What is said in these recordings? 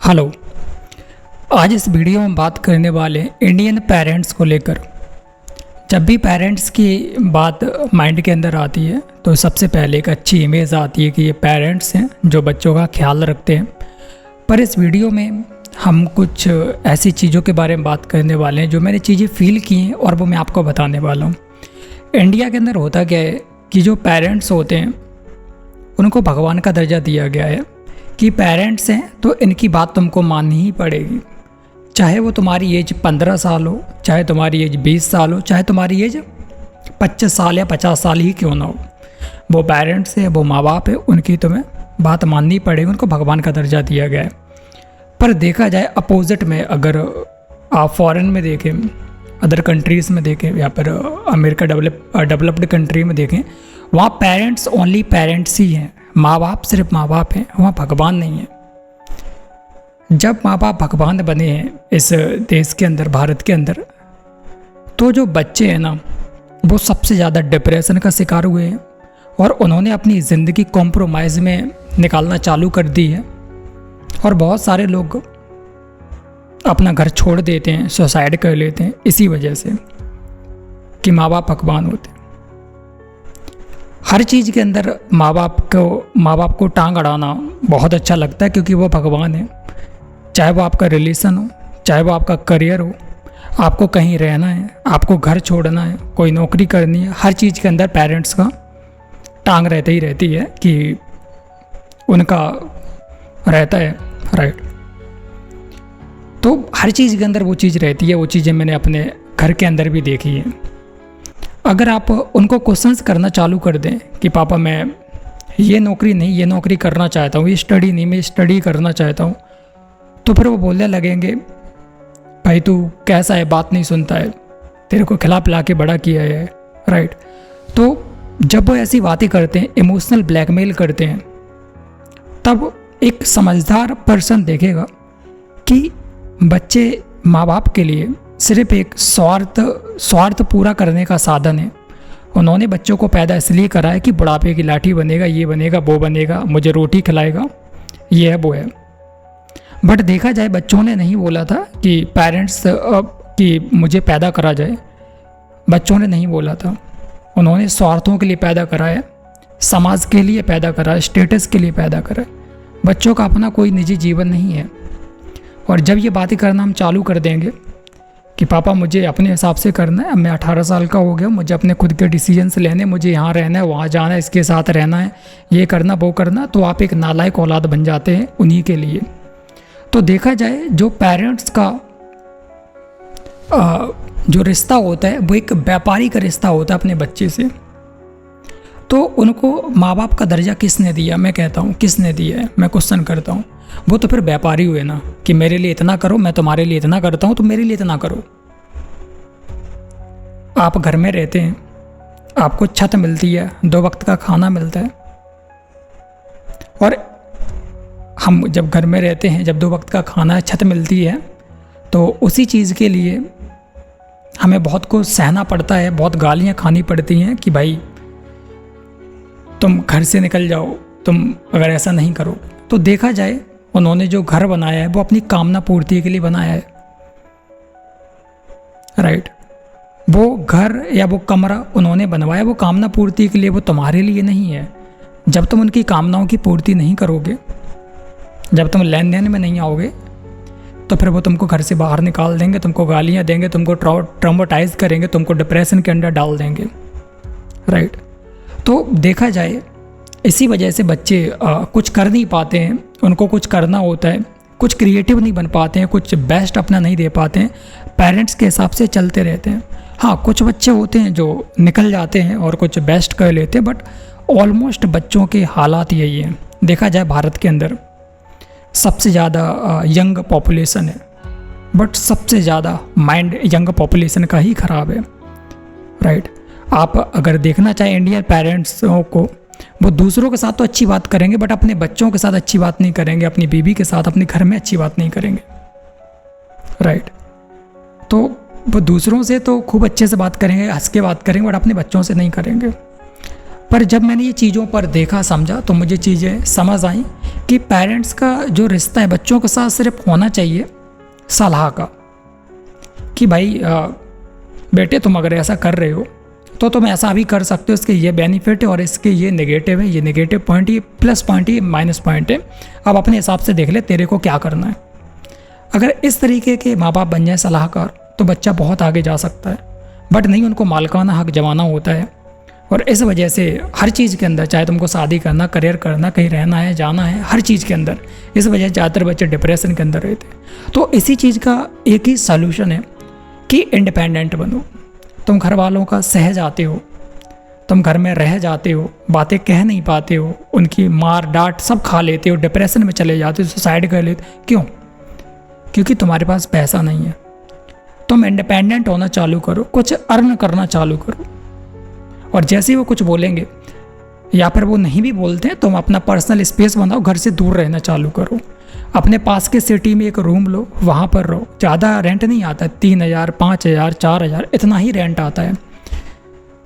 Hello. आज इस video में बात करने वाले इंडियन पेरेंट्स को लेकर। जब भी पेरेंट्स की बात माइंड के अंदर आती है तो सबसे पहले एक अच्छी इमेज आती है कि ये पेरेंट्स हैं जो बच्चों का ख्याल रखते हैं। पर इस वीडियो में हम कुछ ऐसी चीज़ों के बारे में बात करने वाले हैं जो मैंने चीज़ें फील की हैं और वो मैं आपको बताने वाला हूँ। इंडिया के अंदर होता क्या है कि जो पेरेंट्स होते हैं उनको भगवान का दर्जा दिया गया है कि पेरेंट्स हैं तो इनकी बात तुमको माननी ही पड़ेगी, चाहे वो तुम्हारी एज 15 साल हो, चाहे तुम्हारी एज 20 साल हो, चाहे तुम्हारी एज 25 साल या 50 साल ही क्यों ना हो। वो पेरेंट्स है, वो माँ बाप है, उनकी तुम्हें बात माननी पड़ेगी, उनको भगवान का दर्जा दिया गया है। पर देखा जाए अपोजिट में, अगर आप फॉरेन में देखें, अदर कंट्रीज़ में देखें या फिर अमेरिका डेवलप्ड कंट्री में देखें, वहाँ पेरेंट्स ओनली पेरेंट्स ही हैं, माँ बाप सिर्फ माँ बाप हैं, वहाँ भगवान नहीं है। जब माँ बाप भगवान बने हैं इस देश के अंदर, भारत के अंदर, तो जो बच्चे हैं ना वो सबसे ज़्यादा डिप्रेशन का शिकार हुए हैं और उन्होंने अपनी ज़िंदगी कॉम्प्रोमाइज़ में निकालना चालू कर दी है। और बहुत सारे लोग अपना घर छोड़ देते हैं, सुसाइड कर लेते हैं, इसी वजह से कि माँ बाप भगवान होते हैं। हर चीज़ के अंदर माँ बाप को टांग अड़ाना बहुत अच्छा लगता है क्योंकि वो भगवान है। चाहे वो आपका रिलेशन हो, चाहे वो आपका करियर हो, आपको कहीं रहना है, आपको घर छोड़ना है, कोई नौकरी करनी है, हर चीज़ के अंदर पेरेंट्स का टांग रहती ही रहती है कि उनका रहता है, राइट। तो हर चीज़ के अंदर वो चीज़ रहती है। वो चीज़ें मैंने अपने घर के अंदर भी देखी है। अगर आप उनको क्वेश्चंस करना चालू कर दें कि पापा मैं ये नौकरी नहीं, ये नौकरी करना चाहता हूँ, ये स्टडी नहीं, मैं स्टडी करना चाहता हूँ, तो फिर वो बोलने लगेंगे भाई तू कैसा है, बात नहीं सुनता है, तेरे को खिला पिला के बड़ा किया है, राइट। तो जब वो ऐसी बातें करते हैं, इमोशनल ब्लैकमेल करते हैं, तब एक समझदार पर्सन देखेगा कि बच्चे माँ बाप के लिए सिर्फ एक स्वार्थ पूरा करने का साधन है। उन्होंने बच्चों को पैदा इसलिए करा है कि बुढ़ापे की लाठी बनेगा, ये बनेगा, वो बनेगा, मुझे रोटी खिलाएगा, ये है वो है। बट देखा जाए बच्चों ने नहीं बोला था कि पेरेंट्स कि मुझे पैदा करा जाए, बच्चों ने नहीं बोला था। उन्होंने स्वार्थों के लिए पैदा करा है, समाज के लिए पैदा करा है, स्टेटस के लिए पैदा करा है। बच्चों का अपना कोई निजी जीवन नहीं है। और जब ये बातें करना हम चालू कर देंगे कि पापा मुझे अपने हिसाब से करना है, अब मैं 18 साल का हो गया, मुझे अपने खुद के डिसीजंस लेने, मुझे यहाँ रहना है, वहाँ जाना है, इसके साथ रहना है, ये करना वो करना, तो आप एक नालायक औलाद बन जाते हैं उन्हीं के लिए। तो देखा जाए जो पेरेंट्स का जो रिश्ता होता है वो एक व्यापारी का रिश्ता होता है अपने बच्चे से। तो उनको माँ बाप का दर्जा किसने दिया? मैं कहता हूँ किसने दिया है, मैं क्वेश्चन करता हूँ। वो तो फिर व्यापारी हुए ना कि मेरे लिए इतना करो, मैं तुम्हारे लिए इतना करता हूँ, तो मेरे लिए इतना करो। आप घर में रहते हैं, आपको छत मिलती है, 2 वक्त का खाना मिलता है, और हम जब घर में रहते हैं, जब 2 वक्त का खाना, छत मिलती है, तो उसी चीज़ के लिए हमें बहुत कुछ सहना पड़ता है, बहुत गालियाँ खानी पड़ती हैं कि भाई तुम घर से निकल जाओ, तुम अगर ऐसा नहीं करो। तो देखा जाए उन्होंने जो घर बनाया है वो अपनी कामना पूर्ति के लिए बनाया है, राइट। वो घर या वो कमरा उन्होंने बनवाया वो कामना पूर्ति के लिए, वो तुम्हारे लिए नहीं है। जब तुम उनकी कामनाओं की पूर्ति नहीं करोगे, जब तुम लेन देन में नहीं आओगे, तो फिर वो तुमको घर से बाहर निकाल देंगे, तुमको गालियाँ देंगे, तुमको ट्रॉमेटाइज करेंगे, तुमको डिप्रेशन के अंदर डाल देंगे, राइट। तो देखा जाए इसी वजह से बच्चे कुछ कर नहीं पाते हैं, उनको कुछ करना होता है, कुछ क्रिएटिव नहीं बन पाते हैं, कुछ बेस्ट अपना नहीं दे पाते हैं, पेरेंट्स के हिसाब से चलते रहते हैं। हाँ, कुछ बच्चे होते हैं जो निकल जाते हैं और कुछ बेस्ट कर लेते हैं, बट ऑलमोस्ट बच्चों के हालात यही हैं। देखा जाए भारत के अंदर सबसे ज़्यादा यंग पॉपुलेशन है, बट सबसे ज़्यादा माइंड यंग पॉपुलेशन का ही ख़राब है, राइट। आप अगर देखना चाहें इंडियन पेरेंट्सों को, वो दूसरों के साथ तो अच्छी बात करेंगे बट अपने बच्चों के साथ अच्छी बात नहीं करेंगे, अपनी बीवी के साथ, अपने घर में अच्छी बात नहीं करेंगे, राइट। तो वो दूसरों से तो खूब अच्छे से बात करेंगे, हंस के बात करेंगे, बट अपने बच्चों से नहीं करेंगे। पर जब मैंने ये चीज़ों पर देखा समझा तो मुझे चीज़ें समझ आई कि पेरेंट्स का जो रिश्ता है बच्चों के साथ सिर्फ होना चाहिए सलाह का, कि भाई बेटे तुम अगर ऐसा कर रहे हो तो तुम ऐसा भी कर सकते हो, इसके ये बेनिफिट है और इसके ये नेगेटिव है, ये नेगेटिव पॉइंट, ये प्लस पॉइंट, ये माइनस पॉइंट है, अब अपने हिसाब से देख ले तेरे को क्या करना है। अगर इस तरीके के माँ बाप बन जाए सलाहकार तो बच्चा बहुत आगे जा सकता है, बट नहीं, उनको मालिकाना हक जमाना होता है। और इस वजह से हर चीज़ के अंदर, चाहे तुमको शादी करना, करियर करना, कहीं रहना है, जाना है, हर चीज़ के अंदर इस वजह से ज़्यादातर बच्चे डिप्रेशन के अंदर रहते हैं। तो इसी चीज़ का एक ही सॉल्यूशन है कि इंडिपेंडेंट बनो। तुम घर वालों का सह जाते हो, तुम घर में रह जाते हो, बातें कह नहीं पाते हो, उनकी मार डांट सब खा लेते हो, डिप्रेशन में चले जाते हो, सुसाइड कर लेते। क्यों? क्योंकि तुम्हारे पास पैसा नहीं है। तुम इंडिपेंडेंट होना चालू करो, कुछ अर्न करना चालू करो, और जैसे ही वो कुछ बोलेंगे या फिर वो नहीं भी बोलते हैं, तुम अपना पर्सनल स्पेस बनाओ, घर से दूर रहना चालू करो। अपने पास के सिटी में एक रूम लो, वहाँ पर रहो। ज़्यादा रेंट नहीं आता, 3,000, 5,000, 4,000 इतना ही रेंट आता है,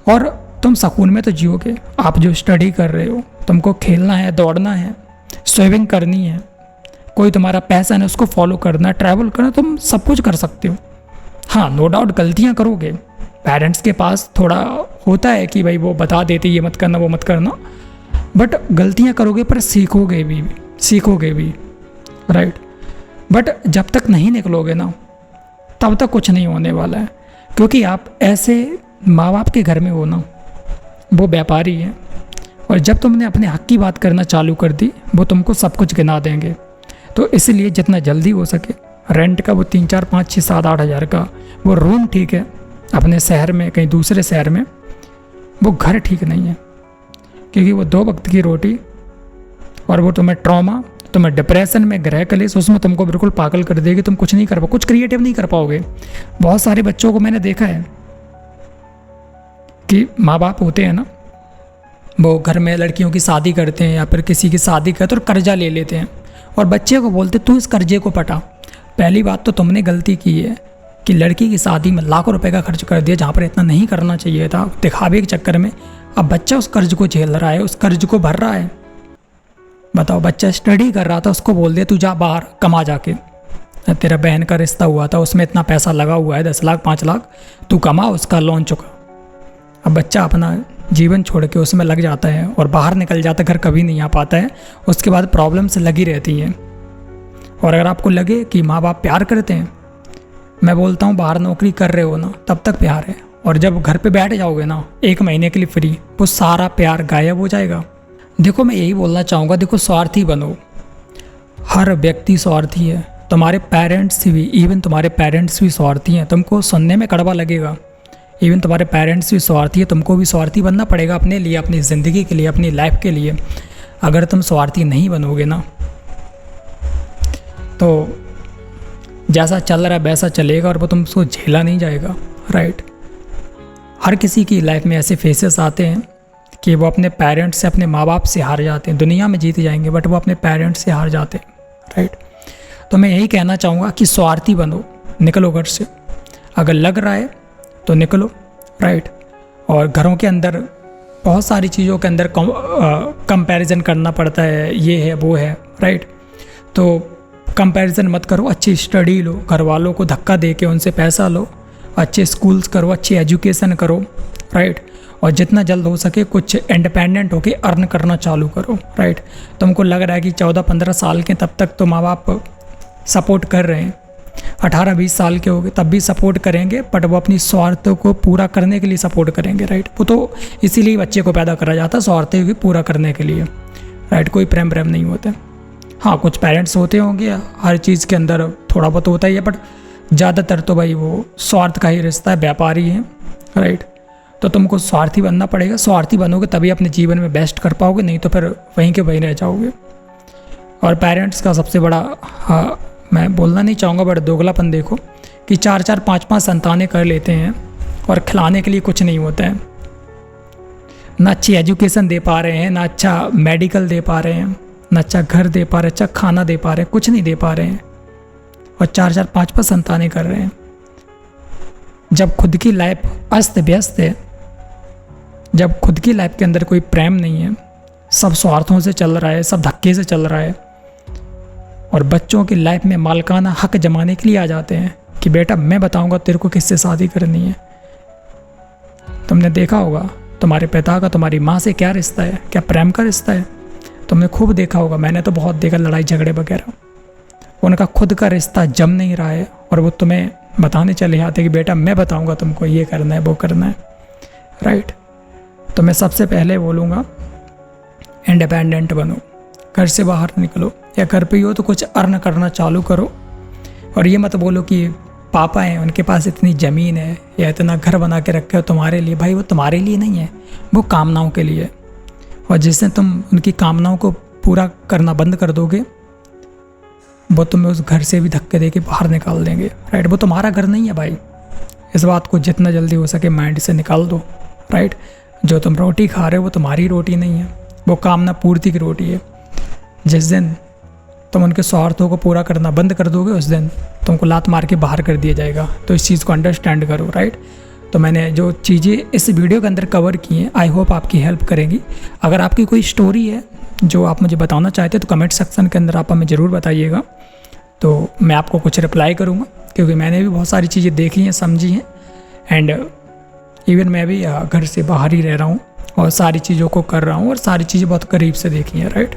और तुम सुकून में तो जियोगे। आप जो स्टडी कर रहे हो, तुमको खेलना है, दौड़ना है, स्विमिंग करनी है, कोई तुम्हारा पैशन है उसको फॉलो करना, ट्रैवल करना, तुम सब कुछ कर सकते हो। हाँ, नो डाउट गलतियाँ करोगे, पेरेंट्स के पास थोड़ा होता है कि भाई वो बता देते ये मत करना, वो मत करना, बट गलतियाँ करोगे पर सीखोगे भी, राइट। बट जब तक नहीं निकलोगे ना, तब तक कुछ नहीं होने वाला है, क्योंकि आप ऐसे माँ बाप के घर में हो ना, वो व्यापारी हैं, और जब तुमने अपने हक की बात करना चालू कर दी, वो तुमको सब कुछ गिना देंगे। तो इसलिए जितना जल्दी हो सके रेंट का वो 3, 4, 5, 6, 7, 8 हज़ार का वो रूम ठीक है अपने शहर में, कहीं दूसरे शहर में वो घर ठीक नहीं है, क्योंकि वो 2 वक्त की रोटी, और वो तुम्हें ट्रॉमा, तुम्हें डिप्रेशन में, ग्रह कलेश, उसमें तुमको बिल्कुल पागल कर देगी। तुम कुछ नहीं कर पाओ, कुछ क्रिएटिव नहीं कर पाओगे। बहुत सारे बच्चों को मैंने देखा है कि माँ बाप होते हैं ना, वो घर में लड़कियों की शादी करते हैं या फिर किसी की शादी करते और कर्जा ले लेते हैं, और बच्चे को बोलते तू इस कर्जे को पटा। पहली बात तो तुमने गलती की है कि लड़की की शादी में लाखों रुपए का खर्च कर दिया, जहाँ पर इतना नहीं करना चाहिए था, दिखावे के चक्कर में। अब बच्चा उस कर्ज को झेल रहा है, उस कर्ज को भर रहा है। बताओ, बच्चा स्टडी कर रहा था, उसको बोल दिया तू जा बाहर कमा जाके, तेरा बहन का रिश्ता हुआ था, उसमें इतना पैसा लगा हुआ है, 10 लाख 5 लाख, तू कमा, उसका लोन चुका। अब बच्चा अपना जीवन छोड़ के उसमें लग जाता है और बाहर निकल जाता है, घर कभी नहीं आ पाता है। उसके बाद प्रॉब्लम्स लगी रहती हैं। और अगर आपको लगे कि माँ बाप प्यार करते हैं, मैं बोलता हूँ बाहर नौकरी कर रहे हो ना, तब तक प्यार है, और जब घर पे बैठ जाओगे ना 1 महीने के लिए फ्री, वो सारा प्यार गायब हो जाएगा। देखो, मैं यही बोलना चाहूँगा, देखो स्वार्थी बनो, हर व्यक्ति स्वार्थी है, तुम्हारे पेरेंट्स भी, इवन तुम्हारे पेरेंट्स भी स्वार्थी हैं। तुमको सुनने में कड़वा लगेगा, इवन तुम्हारे पेरेंट्स भी स्वार्थी है, तुमको भी स्वार्थी बनना पड़ेगा अपने लिए, अपनी ज़िंदगी के लिए, अपनी लाइफ के लिए। अगर तुम स्वार्थी नहीं बनोगे ना, तो जैसा चल रहा है वैसा चलेगा, और वो तुमको झेला नहीं जाएगा, राइट। हर किसी की लाइफ में ऐसे फेसेस आते हैं कि वो अपने पेरेंट्स से, अपने माँ बाप से हार जाते हैं। दुनिया में जीत जाएंगे, बट वो अपने पेरेंट्स से हार जाते हैं, राइट। तो मैं यही कहना चाहूँगा कि स्वार्थी बनो, निकलो घर से। अगर लग रहा है तो निकलो, राइट। और घरों के अंदर बहुत सारी चीज़ों के अंदर कंपैरिजन करना पड़ता है, ये है वो है, राइट। तो कंपैरिजन मत करो, अच्छी स्टडी लो, घर वालों को धक्का दे के उनसे पैसा लो, अच्छे स्कूल्स करो, अच्छी एजुकेशन करो, राइट। और जितना जल्द हो सके कुछ इंडिपेंडेंट होके अर्न करना चालू करो, राइट। तुमको लग रहा है कि 14-15 साल के तब तक तो माँ बाप सपोर्ट कर रहे हैं, 18-20 साल के हो गए तब भी सपोर्ट करेंगे, बट वो अपनी स्वार्थ को पूरा करने के लिए सपोर्ट करेंगे, राइट। वो तो इसीलिए बच्चे को पैदा करा जाता है, स्वार्थ को पूरा करने के लिए, राइट। कोई प्रेम नहीं होता। हाँ, कुछ पेरेंट्स होते होंगे, हर चीज़ के अंदर थोड़ा बहुत होता ही है, बट ज़्यादातर तो भाई वो स्वार्थ का ही रिश्ता है, व्यापारी है, राइट। तो तुमको स्वार्थी बनना पड़ेगा। स्वार्थी बनोगे तभी अपने जीवन में बेस्ट कर पाओगे, नहीं तो फिर वहीं के वहीं रह जाओगे। और पेरेंट्स का सबसे बड़ा, हाँ, मैं बोलना नहीं चाहूँगा, बट दोगलापन देखो कि 4-4, 5-5 संतानें कर लेते हैं और खिलाने के लिए कुछ नहीं होता है। ना अच्छी एजुकेशन दे पा रहे हैं, ना अच्छा मेडिकल दे पा रहे हैं, ना अच्छा घर दे पा रहे हैं, अच्छा खाना दे पा रहे हैं, कुछ नहीं दे पा रहे हैं, और 4-4, 5-5 संतानें कर रहे हैं। जब खुद की लाइफ अस्त व्यस्त है, जब खुद की लाइफ के अंदर कोई प्रेम नहीं है, सब स्वार्थों से चल रहा है, सब धक्के से चल रहा है, और बच्चों की लाइफ में मालिकाना हक जमाने के लिए आ जाते हैं कि बेटा मैं बताऊंगा तेरे को किससे शादी करनी है। तुमने देखा होगा तुम्हारे पिता का तुम्हारी माँ से क्या रिश्ता है, क्या प्रेम का रिश्ता है। तुमने खूब देखा होगा, मैंने तो बहुत देखा लड़ाई झगड़े वगैरह। उनका खुद का रिश्ता जम नहीं रहा है और वो तुम्हें बताने चले आते कि बेटा मैं बताऊंगा तुमको ये करना है वो करना है, राइट। तो मैं सबसे पहले बोलूँगा इंडिपेंडेंट बनो, घर से बाहर निकलो, या घर पे ही हो तो कुछ अर्न करना चालू करो। और ये मत बोलो कि पापा हैं उनके पास इतनी ज़मीन है या इतना घर बना के रखे हो तुम्हारे लिए। भाई वो तुम्हारे लिए नहीं है, वो कामनाओं के लिए। और जिस दिन तुम उनकी कामनाओं को पूरा करना बंद कर दोगे, वो तुम्हें उस घर से भी धक्के दे के बाहर निकाल देंगे, राइट। वो तुम्हारा घर नहीं है भाई, इस बात को जितना जल्दी हो सके माइंड से निकाल दो, राइट। जो तुम रोटी खा रहे हो वो तुम्हारी रोटी नहीं है, वो कामना पूर्ति की रोटी है। जिस दिन तुम उनके स्वार्थों को पूरा करना बंद कर दोगे, उस दिन तुमको लात मार के बाहर कर दिया जाएगा। तो इस चीज़ को अंडरस्टैंड करो, राइट। तो मैंने जो चीज़ें इस वीडियो के अंदर कवर की हैं, आई होप आपकी हेल्प करेंगी। अगर आपकी कोई स्टोरी है जो आप मुझे बताना चाहते हैं तो कमेंट सेक्शन के अंदर आप हमें ज़रूर बताइएगा, तो मैं आपको कुछ रिप्लाई करूँगा, क्योंकि मैंने भी बहुत सारी चीज़ें देखी हैं, समझी हैं। एंड इवन मैं भी घर से बाहर ही रह रहा हूँ और सारी चीज़ों को कर रहा हूँ और सारी चीज़ें बहुत करीब से देखी हैं, राइट।